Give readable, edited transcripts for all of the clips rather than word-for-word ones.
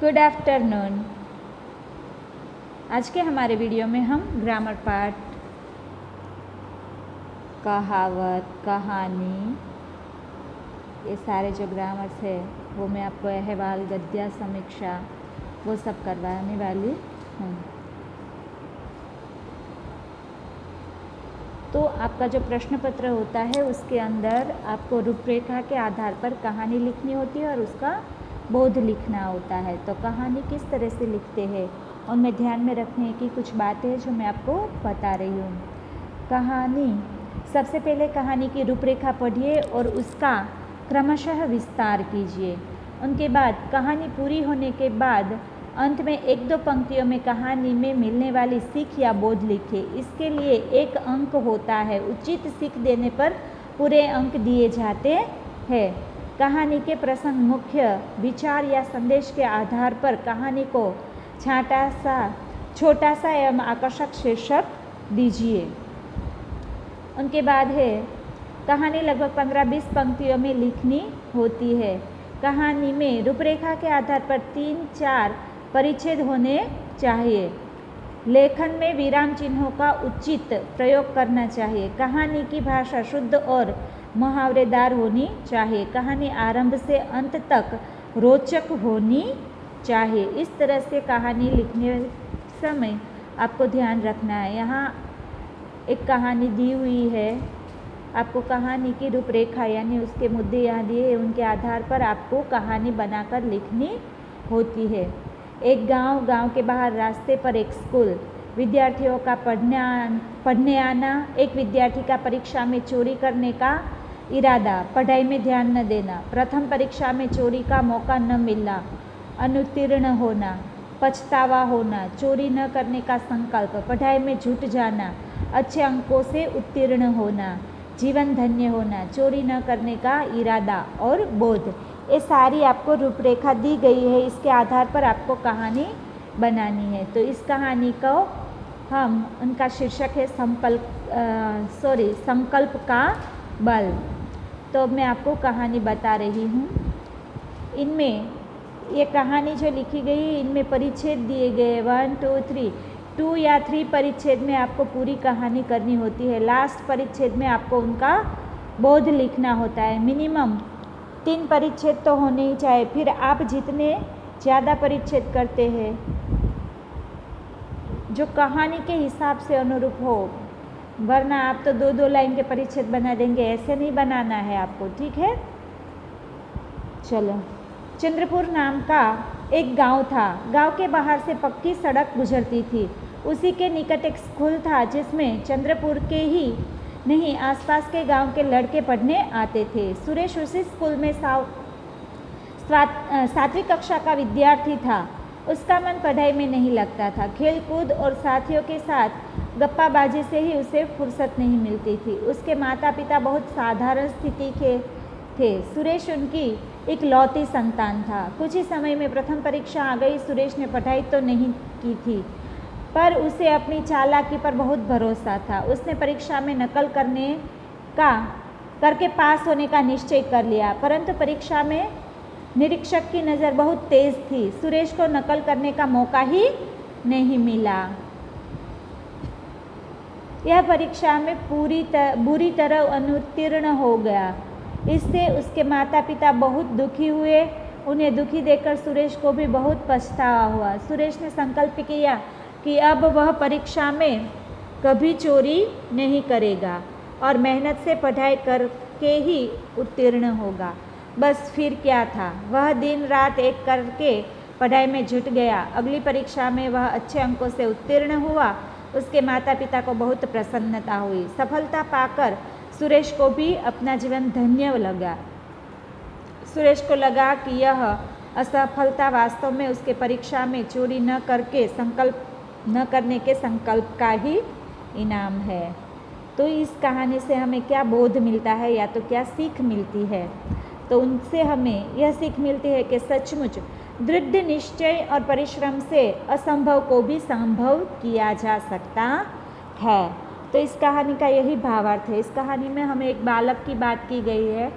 Good afternoon. आज के हमारे वीडियो में हम ग्रामर पार्ट, कहावत, कहानी, ये सारे जो ग्रामर्स है वो मैं आपको अहवाल, गद्य, समीक्षा वो सब करवाने वाली हूँ। तो आपका जो प्रश्न पत्र होता है उसके अंदर आपको रूपरेखा के आधार पर कहानी लिखनी होती है और उसका बोध लिखना होता है। तो कहानी किस तरह से लिखते हैं उनमें ध्यान में रखने की कुछ बातें हैं जो मैं आपको बता रही हूँ। कहानी, सबसे पहले कहानी की रूपरेखा पढ़िए और उसका क्रमशः विस्तार कीजिए। उनके बाद कहानी पूरी होने के बाद अंत में एक दो पंक्तियों में कहानी में मिलने वाली सीख या बोध लिखिए। इसके लिए एक अंक होता है। उचित सीख देने पर पूरे अंक दिए जाते हैं। कहानी के प्रसंग, मुख्य विचार या संदेश के आधार पर कहानी को छोटा सा एवं आकर्षक शीर्षक दीजिए। उनके बाद है कहानी लगभग 15-20 पंक्तियों में लिखनी होती है। कहानी में रूपरेखा के आधार पर 3-4 परिच्छेद होने चाहिए। लेखन में विराम चिन्हों का उचित प्रयोग करना चाहिए। कहानी की भाषा शुद्ध और मुहावरेदार होनी चाहिए। कहानी आरंभ से अंत तक रोचक होनी चाहिए। इस तरह से कहानी लिखने समय आपको ध्यान रखना है। यहाँ एक कहानी दी हुई है, आपको कहानी की रूपरेखा यानी उसके मुद्दे यहाँ दिए हैं, उनके आधार पर आपको कहानी बनाकर लिखनी होती है। एक गांव के बाहर रास्ते पर एक स्कूल, विद्यार्थियों का पढ़ने आना, एक विद्यार्थी का परीक्षा में चोरी करने का इरादा, पढ़ाई में ध्यान न देना, प्रथम परीक्षा में चोरी का मौका न मिलना, अनुत्तीर्ण होना, पछतावा होना, चोरी न करने का संकल्प, पढ़ाई में जुट जाना, अच्छे अंकों से उत्तीर्ण होना, जीवन धन्य होना, चोरी न करने का इरादा और बोध, ये सारी आपको रूपरेखा दी गई है। इसके आधार पर आपको कहानी बनानी है। तो इस कहानी को हम, उनका शीर्षक है संकल्प का बल। तो मैं आपको कहानी बता रही हूँ। इनमें ये कहानी जो लिखी गई है इनमें परिच्छेद दिए गए 1, 2, 3, 2 या 3 परिच्छेद में आपको पूरी कहानी करनी होती है। लास्ट परिच्छेद में आपको उनका बोध लिखना होता है। मिनिमम 3 परिच्छेद तो होने ही चाहिए। फिर आप जितने ज़्यादा परिच्छेद करते हैं जो कहानी के हिसाब से अनुरूप हो, वरना आप तो 2-2 लाइन के परिच्छेद बना देंगे, ऐसे नहीं बनाना है आपको, ठीक है। चलो, चंद्रपुर नाम का एक गांव था। गांव के बाहर से पक्की सड़क गुजरती थी। उसी के निकट एक स्कूल था जिसमें चंद्रपुर के ही नहीं आसपास के गांव के लड़के पढ़ने आते थे। सुरेश उसी स्कूल में 7वीं कक्षा का विद्यार्थी था। उसका मन पढ़ाई में नहीं लगता था। खेल कूद और साथियों के साथ गप्पाबाजी से ही उसे फुर्सत नहीं मिलती थी। उसके माता पिता बहुत साधारण स्थिति के थे। सुरेश उनकी इकलौती संतान था। कुछ ही समय में प्रथम परीक्षा आ गई। सुरेश ने पढ़ाई तो नहीं की थी, पर उसे अपनी चालाकी पर बहुत भरोसा था। उसने परीक्षा में नकल करके पास होने का निश्चय कर लिया, परंतु परीक्षा में निरीक्षक की नज़र बहुत तेज थी। सुरेश को नकल करने का मौका ही नहीं मिला। यह परीक्षा में बुरी तरह अनुत्तीर्ण हो गया। इससे उसके माता पिता बहुत दुखी हुए। उन्हें दुखी देखकर सुरेश को भी बहुत पछतावा हुआ। सुरेश ने संकल्प किया कि अब वह परीक्षा में कभी चोरी नहीं करेगा और मेहनत से पढ़ाई करके ही उत्तीर्ण होगा। बस फिर क्या था, वह दिन रात एक करके पढ़ाई में जुट गया। अगली परीक्षा में वह अच्छे अंकों से उत्तीर्ण हुआ। उसके माता पिता को बहुत प्रसन्नता हुई। सफलता पाकर सुरेश को भी अपना जीवन धन्य लगा। सुरेश को लगा कि यह असफलता वास्तव में उसके परीक्षा में चोरी न करने के संकल्प का ही इनाम है। तो इस कहानी से हमें क्या बोध मिलता है या तो क्या सीख मिलती है? तो उनसे हमें यह सीख मिलती है कि सचमुच दृढ़ निश्चय और परिश्रम से असंभव को भी संभव किया जा सकता है। तो इस कहानी का यही भावार्थ है। इस कहानी में हमें एक बालक की बात की गई है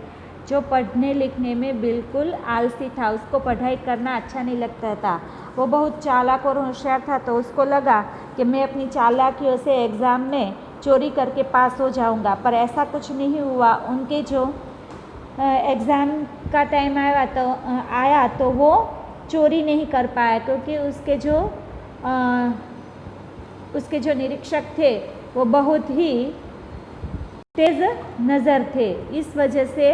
जो पढ़ने लिखने में बिल्कुल आलसी था, उसको पढ़ाई करना अच्छा नहीं लगता था, वो बहुत चालाक और होशियार था, तो उसको लगा कि मैं अपनी चालाकियों से एग्ज़ाम में चोरी करके पास हो जाऊंगा। पर ऐसा कुछ नहीं हुआ। उनके जो एग्ज़ाम का टाइम आया तो वो चोरी नहीं कर पाया, क्योंकि उसके जो निरीक्षक थे वो बहुत ही तेज़ नज़र थे। इस वजह से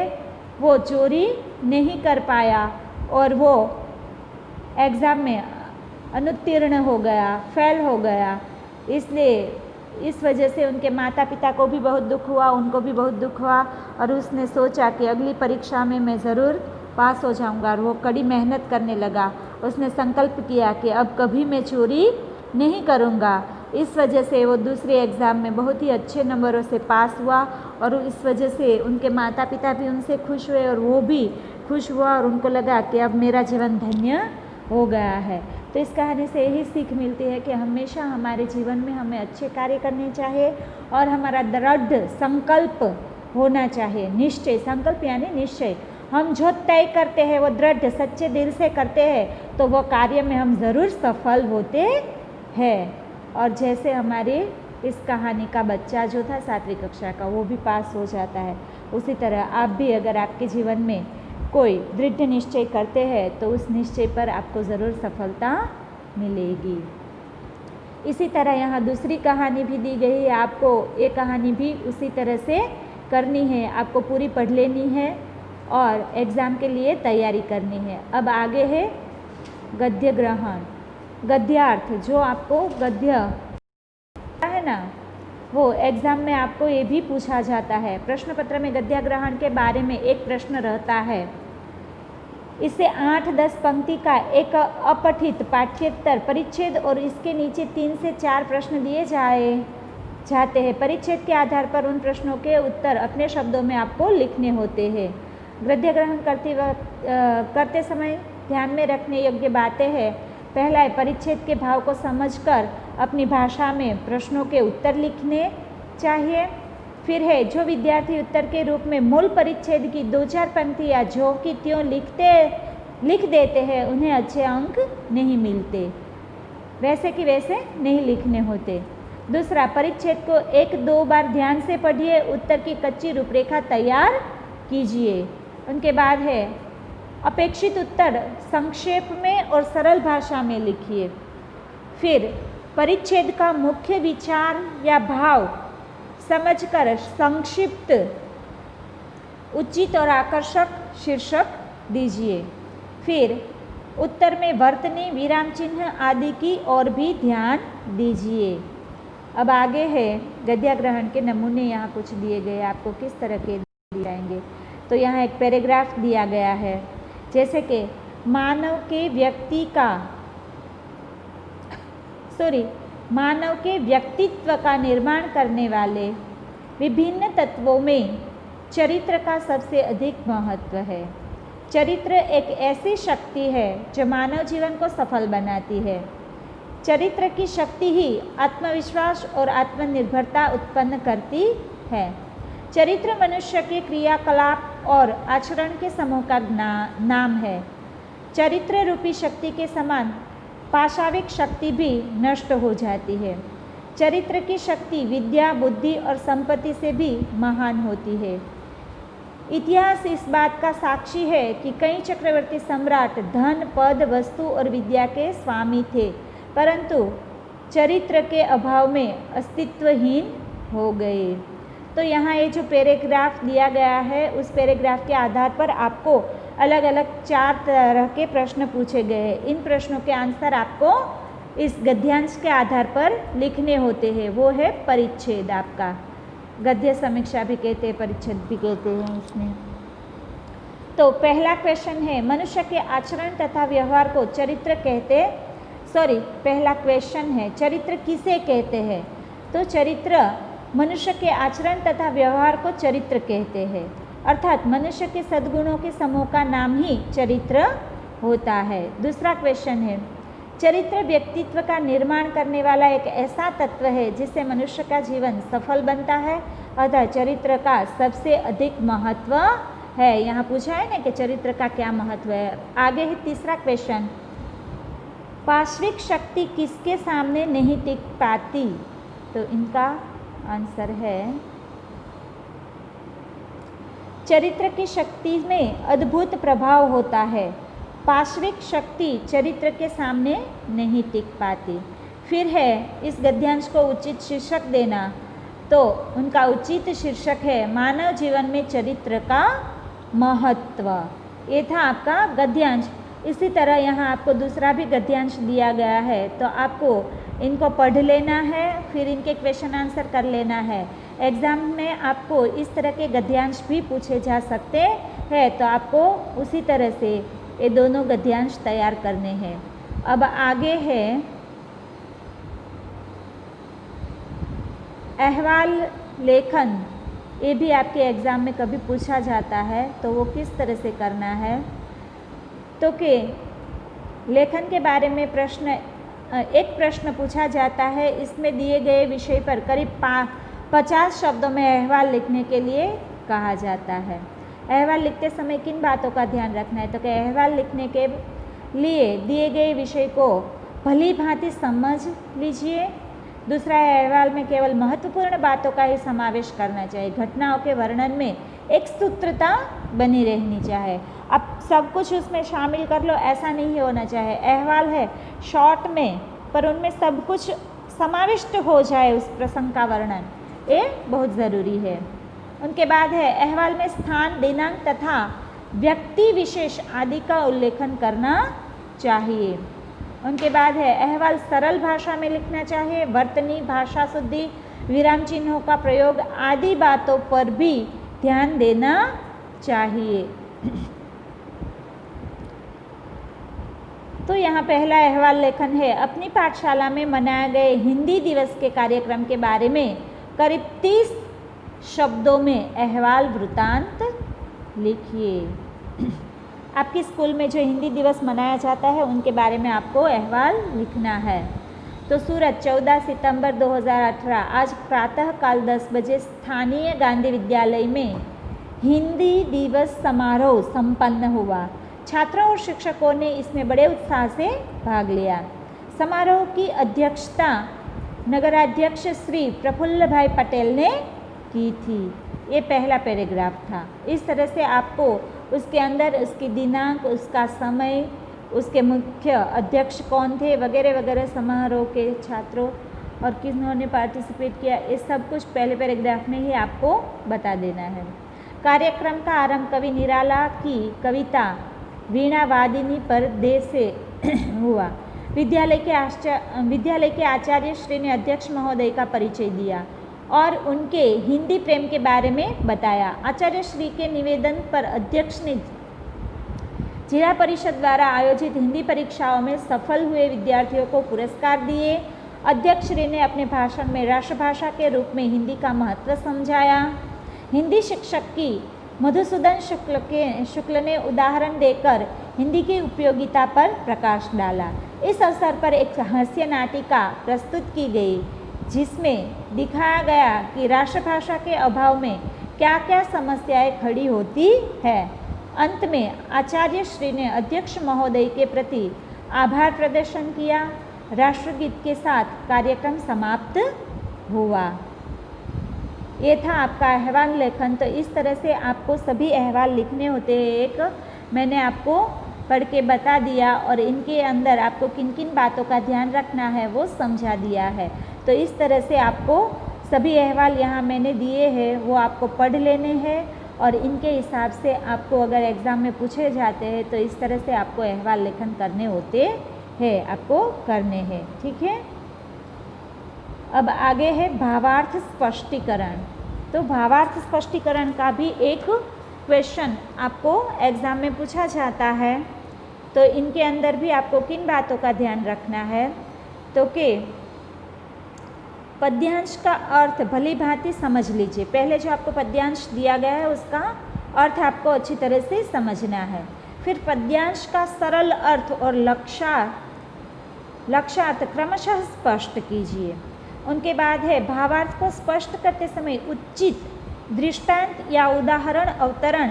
वो चोरी नहीं कर पाया और वो एग्ज़ाम में अनुत्तीर्ण हो गया, फेल हो गया। इसलिए इस वजह से उनके माता पिता को भी बहुत दुख हुआ, उनको भी बहुत दुख हुआ, और उसने सोचा कि अगली परीक्षा में मैं ज़रूर पास हो जाऊंगा, और वो कड़ी मेहनत करने लगा। उसने संकल्प किया कि अब कभी मैं चोरी नहीं करूंगा। इस वजह से वो दूसरे एग्ज़ाम में बहुत ही अच्छे नंबरों से पास हुआ, और इस वजह से उनके माता पिता भी उनसे खुश हुए और वो भी खुश हुआ, और उनको लगा कि अब मेरा जीवन धन्य हो गया है। तो इस कहानी से यही सीख मिलती है कि हमेशा हमारे जीवन में हमें अच्छे कार्य करने चाहिए और हमारा दृढ़ संकल्प होना चाहिए। निश्चय, संकल्प यानी निश्चय। हम जो तय करते हैं वो दृढ़ सच्चे दिल से करते हैं तो वो कार्य में हम ज़रूर सफल होते हैं। और जैसे हमारी इस कहानी का बच्चा जो था 7वीं कक्षा का, वो भी पास हो जाता है, उसी तरह आप भी अगर आपके जीवन में कोई दृढ़ निश्चय करते हैं तो उस निश्चय पर आपको ज़रूर सफलता मिलेगी। इसी तरह यहाँ दूसरी कहानी भी दी गई है। आपको ये कहानी भी उसी तरह से करनी है, आपको पूरी पढ़ लेनी है और एग्ज़ाम के लिए तैयारी करनी है। अब आगे है गद्य ग्रहण, गद्यार्थ। जो आपको गद्य है ना, वो एग्ज़ाम में आपको ये भी पूछा जाता है। प्रश्न पत्र में गद्य ग्रहण के बारे में एक प्रश्न रहता है। इससे 8-10 पंक्ति का एक अपठित पाठ्येतर परिच्छेद और इसके नीचे 3 से 4 प्रश्न दिए जाते हैं। परिच्छेद के आधार पर उन प्रश्नों के उत्तर अपने शब्दों में आपको लिखने होते हैं। गद्य ग्रहण करते समय ध्यान में रखने योग्य बातें हैं। पहला है, परिच्छेद के भाव को समझकर अपनी भाषा में प्रश्नों के उत्तर लिखने चाहिए। फिर है, जो विद्यार्थी उत्तर के रूप में मूल परिच्छेद की 2-4 पंक्तियाँ जो कि त्यों लिख देते हैं उन्हें अच्छे अंक नहीं मिलते, वैसे कि वैसे नहीं लिखने होते। दूसरा, परिच्छेद को 1-2 बार ध्यान से पढ़िए, उत्तर की कच्ची रूपरेखा तैयार कीजिए। उनके बाद है, अपेक्षित उत्तर संक्षेप में और सरल भाषा में लिखिए। फिर परिच्छेद का मुख्य विचार या भाव समझकर संक्षिप्त, उचित और आकर्षक शीर्षक दीजिए। फिर उत्तर में वर्तनी, विराम चिन्ह आदि की ओर भी ध्यान दीजिए। अब आगे है गद्य ग्रहण के नमूने। यहाँ कुछ दिए गए, आपको किस तरह के दिए जाएंगे। तो यहाँ एक पैराग्राफ दिया गया है, जैसे कि मानव के व्यक्तित्व का निर्माण करने वाले विभिन्न तत्वों में चरित्र का सबसे अधिक महत्व है। चरित्र एक ऐसी शक्ति है जो मानव जीवन को सफल बनाती है। चरित्र की शक्ति ही आत्मविश्वास और आत्मनिर्भरता उत्पन्न करती है। चरित्र मनुष्य के क्रियाकलाप और आचरण के समूह का नाम है। चरित्र रूपी शक्ति के समान पाशविक शक्ति भी नष्ट हो जाती है। चरित्र की शक्ति विद्या, बुद्धि और संपत्ति से भी महान होती है। इतिहास इस बात का साक्षी है कि कई चक्रवर्ती सम्राट धन, पद, वस्तु और विद्या के स्वामी थे, परंतु चरित्र के अभाव में अस्तित्वहीन हो गए। तो यहाँ ये जो पैराग्राफ दिया गया है, उस पैराग्राफ के आधार पर आपको अलग अलग 4 तरह के प्रश्न पूछे गए हैं। इन प्रश्नों के आंसर आपको इस गद्यांश के आधार पर लिखने होते हैं। वो है परिच्छेद, आपका गद्य समीक्षा भी कहते हैं, परिच्छेद भी कहते हैं इसमें। तो पहला क्वेश्चन है, मनुष्य के आचरण तथा व्यवहार को चरित्र पहला क्वेश्चन है, चरित्र किसे कहते हैं। तो चरित्र मनुष्य के आचरण तथा व्यवहार को चरित्र कहते हैं, अर्थात मनुष्य के सद्गुणों के समूह का नाम ही चरित्र होता है। दूसरा क्वेश्चन है, चरित्र व्यक्तित्व का निर्माण करने वाला एक ऐसा तत्व है जिससे मनुष्य का जीवन सफल बनता है, अतः चरित्र का सबसे अधिक महत्व है। यहाँ पूछा है ना कि चरित्र का क्या महत्व है। आगे है तीसरा क्वेश्चन, पार्श्विक शक्ति किसके सामने नहीं टिक पाती? तो इनका आंसर है, चरित्र की शक्ति में अद्भुत प्रभाव होता है, पार्श्विक शक्ति चरित्र के सामने नहीं टिक पाती। फिर है इस गद्यांश को उचित शीर्षक देना, तो उनका उचित शीर्षक है मानव जीवन में चरित्र का महत्व। ये था आपका गद्यांश। इसी तरह यहाँ आपको दूसरा भी गद्यांश दिया गया है, तो आपको इनको पढ़ लेना है, फिर इनके क्वेश्चन आंसर कर लेना है। एग्ज़ाम में आपको इस तरह के गद्यांश भी पूछे जा सकते हैं, तो आपको उसी तरह से ये दोनों गद्यांश तैयार करने हैं। अब आगे है अहवाल लेखन। ये भी आपके एग्ज़ाम में कभी पूछा जाता है, तो वो किस तरह से करना है? तो कि लेखन के बारे में एक प्रश्न पूछा जाता है, इसमें दिए गए विषय पर करीब 50 शब्दों में अहवाल लिखने के लिए कहा जाता है। अहवाल लिखते समय किन बातों का ध्यान रखना है? तो कि अहवाल लिखने के लिए दिए गए विषय को भली भांति समझ लीजिए। दूसरा है, अहवाल में केवल महत्वपूर्ण बातों का ही समावेश करना चाहिए। घटनाओं के वर्णन में एक सूत्रता बनी रहनी चाहिए। अब सब कुछ उसमें शामिल कर लो, ऐसा नहीं होना चाहिए। अहवाल है शॉर्ट में, पर उनमें सब कुछ समाविष्ट हो जाए उस प्रसंग का वर्णन, ये बहुत ज़रूरी है। उनके बाद है अहवाल में स्थान, दिनांक तथा व्यक्ति विशेष आदि का उल्लेखन करना चाहिए। उनके बाद है अहवाल सरल भाषा में लिखना चाहिए। वर्तनी, भाषा शुद्धि, विराम चिन्हों का प्रयोग आदि बातों पर भी ध्यान देना चाहिए। तो यहाँ पहला अहवाल लेखन है, अपनी पाठशाला में मनाए गए हिंदी दिवस के कार्यक्रम के बारे में करीब 30 शब्दों में अहवाल वृत्तांत लिखिए। आपके स्कूल में जो हिंदी दिवस मनाया जाता है उनके बारे में आपको अहवाल लिखना है। तो सूरत 14 सितंबर 2018 आज प्रातः काल 10 बजे स्थानीय गांधी विद्यालय में हिंदी दिवस समारोह संपन्न हुआ। छात्रों और शिक्षकों ने इसमें बड़े उत्साह से भाग लिया। समारोह की अध्यक्षता नगराध्यक्ष श्री प्रफुल्ल भाई पटेल ने की थी। ये पहला पैराग्राफ था। इस तरह से आपको उसके अंदर उसकी दिनांक, उसका समय, उसके मुख्य अध्यक्ष कौन थे वगैरह वगैरह, समारोह के छात्रों और किन्होंने पार्टिसिपेट किया, ये सब कुछ पहले पैराग्राफ में ही आपको बता देना है। कार्यक्रम का आरंभ कवि निराला की कविता वीणा वादिनी पर दे से हुआ। विद्यालय के आचार्य श्री ने अध्यक्ष महोदय का परिचय दिया और उनके हिंदी प्रेम के बारे में बताया। आचार्य श्री के निवेदन पर अध्यक्ष ने जिला परिषद द्वारा आयोजित हिंदी परीक्षाओं में सफल हुए विद्यार्थियों को पुरस्कार दिए। अध्यक्ष श्री ने अपने भाषण में राष्ट्रभाषा के रूप में हिंदी का महत्व समझाया। हिंदी शिक्षक की मधुसूदन शुक्ल ने उदाहरण देकर हिंदी की उपयोगिता पर प्रकाश डाला। इस अवसर पर एक हास्य नाटिका प्रस्तुत की गई जिसमें दिखाया गया कि राष्ट्रभाषा के अभाव में क्या क्या समस्याएं खड़ी होती है। अंत में आचार्य श्री ने अध्यक्ष महोदय के प्रति आभार प्रदर्शन किया। राष्ट्रगीत के साथ कार्यक्रम समाप्त हुआ। ये था आपका अहवाल लेखन। तो इस तरह से आपको सभी अहवाल लिखने होते हैं। एक मैंने आपको पढ़ के बता दिया और इनके अंदर आपको किन किन बातों का ध्यान रखना है वो समझा दिया है। तो इस तरह से आपको सभी अहवाल यहाँ मैंने दिए हैं वो आपको पढ़ लेने हैं और इनके हिसाब से आपको अगर एग्ज़ाम में पूछे जाते हैं तो इस तरह से आपको अहवाल लेखन करने होते हैं, आपको करने हैं। ठीक है। अब आगे है भावार्थ स्पष्टीकरण। तो भावार्थ स्पष्टीकरण का भी एक क्वेश्चन आपको एग्ज़ाम में पूछा जाता है। तो इनके अंदर भी आपको किन बातों का ध्यान रखना है? तो कि पद्यांश का अर्थ भली भांति समझ लीजिए। पहले जो आपको पद्यांश दिया गया है उसका अर्थ आपको अच्छी तरह से समझना है। फिर पद्यांश का सरल अर्थ और लक्ष्यार्थ क्रमशः स्पष्ट कीजिए। उनके बाद है भावार्थ को स्पष्ट करते समय उचित दृष्टांत या उदाहरण अवतरण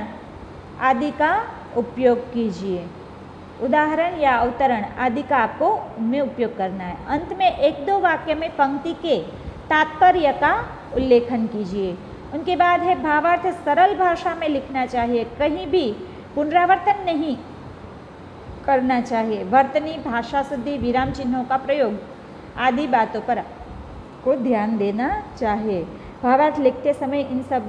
आदि का उपयोग कीजिए। उदाहरण या अवतरण आदि का आपको उनमें उपयोग करना है। अंत में 1-2 वाक्य में पंक्ति के तात्पर्य का उल्लेखन कीजिए। उनके बाद है भावार्थ सरल भाषा में लिखना चाहिए, कहीं भी पुनरावर्तन नहीं करना चाहिए। वर्तनी, भाषा शुद्धि, विराम चिन्हों का प्रयोग आदि बातों पर को ध्यान देना चाहिए। भावार्थ लिखते समय इन सब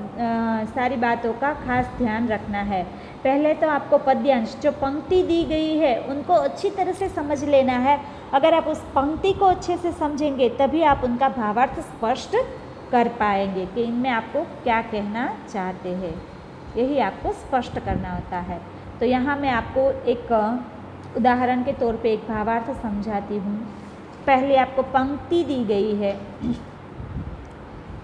सारी बातों का खास ध्यान रखना है। पहले तो आपको पद्यांश जो पंक्ति दी गई है उनको अच्छी तरह से समझ लेना है। अगर आप उस पंक्ति को अच्छे से समझेंगे तभी आप उनका भावार्थ स्पष्ट कर पाएंगे कि इनमें आपको क्या कहना चाहते हैं, यही आपको स्पष्ट करना होता है। तो यहाँ मैं आपको एक उदाहरण के तौर पे एक भावार्थ समझाती हूँ। पहले आपको पंक्ति दी गई है,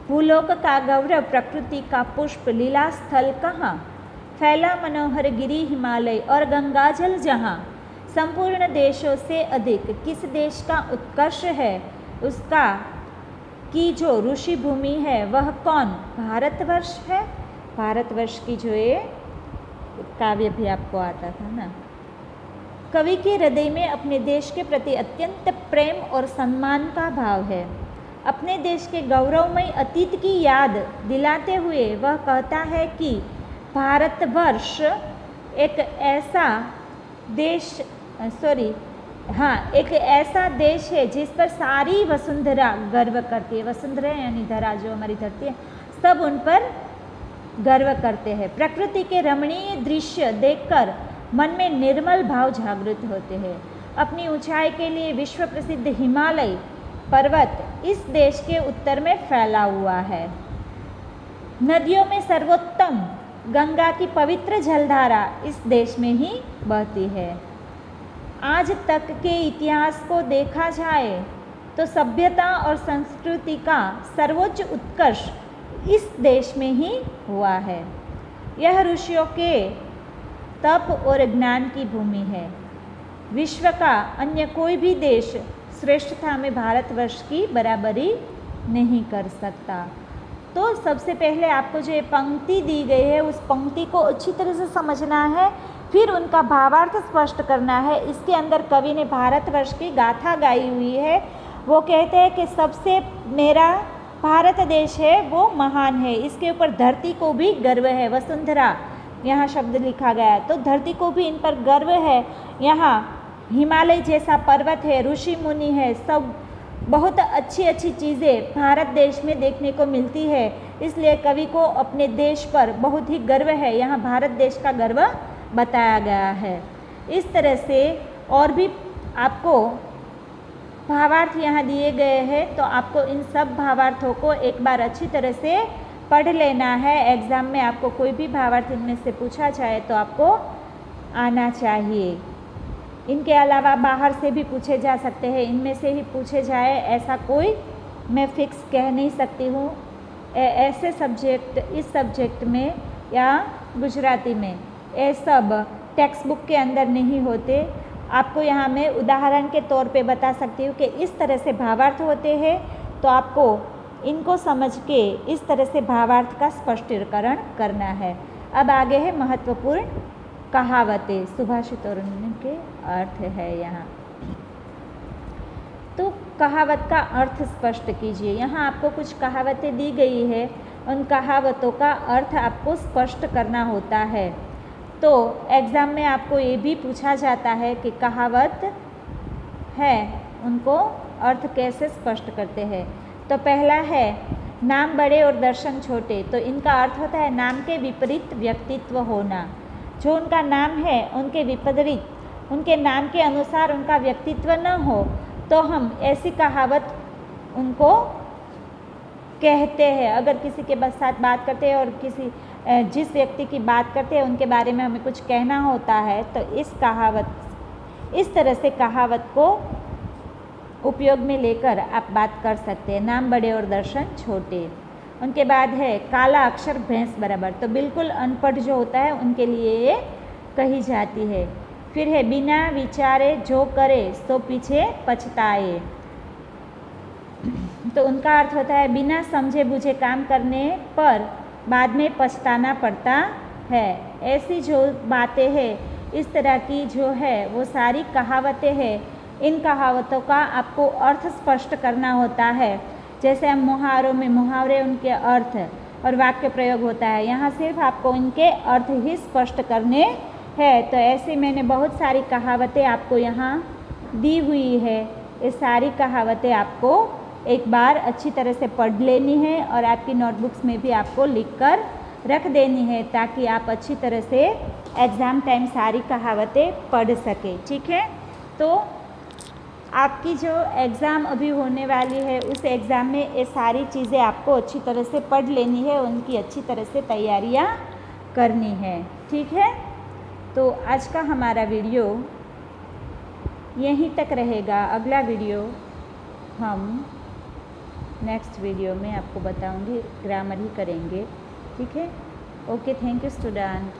भूलोक का गौरव प्रकृति का पुष्प लीला स्थल कहाँ, फैला मनोहर गिरी हिमालय और गंगाजल जहाँ, संपूर्ण देशों से अधिक किस देश का उत्कर्ष है, उसका की जो ऋषि भूमि है वह कौन, भारतवर्ष है। भारतवर्ष की जो ये काव्य भी आपको आता था ना। कवि के हृदय में अपने देश के प्रति अत्यंत प्रेम और सम्मान का भाव है। अपने देश के गौरवमय अतीत की याद दिलाते हुए वह कहता है कि भारतवर्ष एक ऐसा देश एक ऐसा देश है जिस पर सारी वसुंधरा गर्व करती है। वसुंधरा यानी धरा, जो हमारी धरती है, सब उन पर गर्व करते हैं। प्रकृति के रमणीय दृश्य देखकर मन में निर्मल भाव जागृत होते हैं। अपनी ऊंचाई के लिए विश्व प्रसिद्ध हिमालय पर्वत इस देश के उत्तर में फैला हुआ है। नदियों में सर्वोत्तम गंगा की पवित्र जलधारा इस देश में ही बहती है। आज तक के इतिहास को देखा जाए तो सभ्यता और संस्कृति का सर्वोच्च उत्कर्ष इस देश में ही हुआ है। यह ऋषियों के तप और ज्ञान की भूमि है। विश्व का अन्य कोई भी देश श्रेष्ठता में भारतवर्ष की बराबरी नहीं कर सकता। तो सबसे पहले आपको जो ये पंक्ति दी गई है उस पंक्ति को अच्छी तरह से समझना है, फिर उनका भावार्थ स्पष्ट करना है। इसके अंदर कवि ने भारतवर्ष की गाथा गाई हुई है। वो कहते हैं कि सबसे मेरा भारत देश है वो महान है, इसके ऊपर धरती को भी गर्व है। वसुंधरा यहाँ शब्द लिखा गया है, तो धरती को भी इन पर गर्व है। यहाँ हिमालय जैसा पर्वत है, ऋषि मुनि है, सब बहुत अच्छी अच्छी चीज़ें भारत देश में देखने को मिलती है। इसलिए कवि को अपने देश पर बहुत ही गर्व है। यहाँ भारत देश का गर्व बताया गया है। इस तरह से और भी आपको भावार्थ यहाँ दिए गए हैं, तो आपको इन सब भावार्थों को एक बार अच्छी तरह से पढ़ लेना है। एग्ज़ाम में आपको कोई भी भावार्थ इनमें से पूछा जाए तो आपको आना चाहिए। इनके अलावा बाहर से भी पूछे जा सकते हैं, इनमें से ही पूछे जाए ऐसा कोई मैं फिक्स कह नहीं सकती हूँ। ऐसे सब्जेक्ट इस सब्जेक्ट में या गुजराती में ये सब टेक्स्ट बुक के अंदर नहीं होते। आपको यहाँ मैं उदाहरण के तौर पे बता सकती हूँ कि इस तरह से भावार्थ होते हैं, तो आपको इनको समझ के इस तरह से भावार्थ का स्पष्टीकरण करना है। अब आगे है महत्वपूर्ण कहावतें, सुभाषित और उनके अर्थ है यहाँ। तो कहावत का अर्थ स्पष्ट कीजिए। यहाँ आपको कुछ कहावतें दी गई है, उन कहावतों का अर्थ आपको स्पष्ट करना होता है। तो एग्ज़ाम में आपको ये भी पूछा जाता है कि कहावत है उनको अर्थ कैसे स्पष्ट करते हैं। तो पहला है नाम बड़े और दर्शन छोटे। तो इनका अर्थ होता है नाम के विपरीत व्यक्तित्व होना। जो उनका नाम है उनके विपरीत, उनके नाम के अनुसार उनका व्यक्तित्व न हो, तो हम ऐसी कहावत उनको कहते हैं। अगर किसी के साथ बात करते हैं और जिस व्यक्ति की बात करते हैं उनके बारे में हमें कुछ कहना होता है, तो इस तरह से कहावत को उपयोग में लेकर आप बात कर सकते हैं। नाम बड़े और दर्शन छोटे। उनके बाद है काला अक्षर भैंस बराबर। तो बिल्कुल अनपढ़ जो होता है उनके लिए ये कही जाती है। फिर है बिना विचारे जो करे सो पीछे पछताए। तो उनका अर्थ होता है बिना समझे बूझे काम करने पर बाद में पछताना पड़ता है। ऐसी जो बातें हैं, इस तरह की जो है वो सारी कहावतें हैं, इन कहावतों का आपको अर्थ स्पष्ट करना होता है। जैसे हम मुहावरों में मुहावरे उनके अर्थ और वाक्य प्रयोग होता है, यहाँ सिर्फ आपको इनके अर्थ ही स्पष्ट करने हैं। तो ऐसे मैंने बहुत सारी कहावतें आपको यहाँ दी हुई है। ये सारी कहावतें आपको एक बार अच्छी तरह से पढ़ लेनी है और आपकी नोटबुक्स में भी आपको लिख कर रख देनी है, ताकि आप अच्छी तरह से एग्ज़ाम टाइम सारी कहावतें पढ़ सकें। ठीक है, तो आपकी जो एग्ज़ाम अभी होने वाली है उस एग्ज़ाम में ये सारी चीज़ें आपको अच्छी तरह से पढ़ लेनी है, उनकी अच्छी तरह से तैयारियां करनी है। ठीक है, तो आज का हमारा वीडियो यहीं तक रहेगा। अगला वीडियो हम नेक्स्ट वीडियो में आपको बताऊंगी, ग्रामर ही करेंगे। ठीक है, ओके, थैंक यू स्टूडेंट।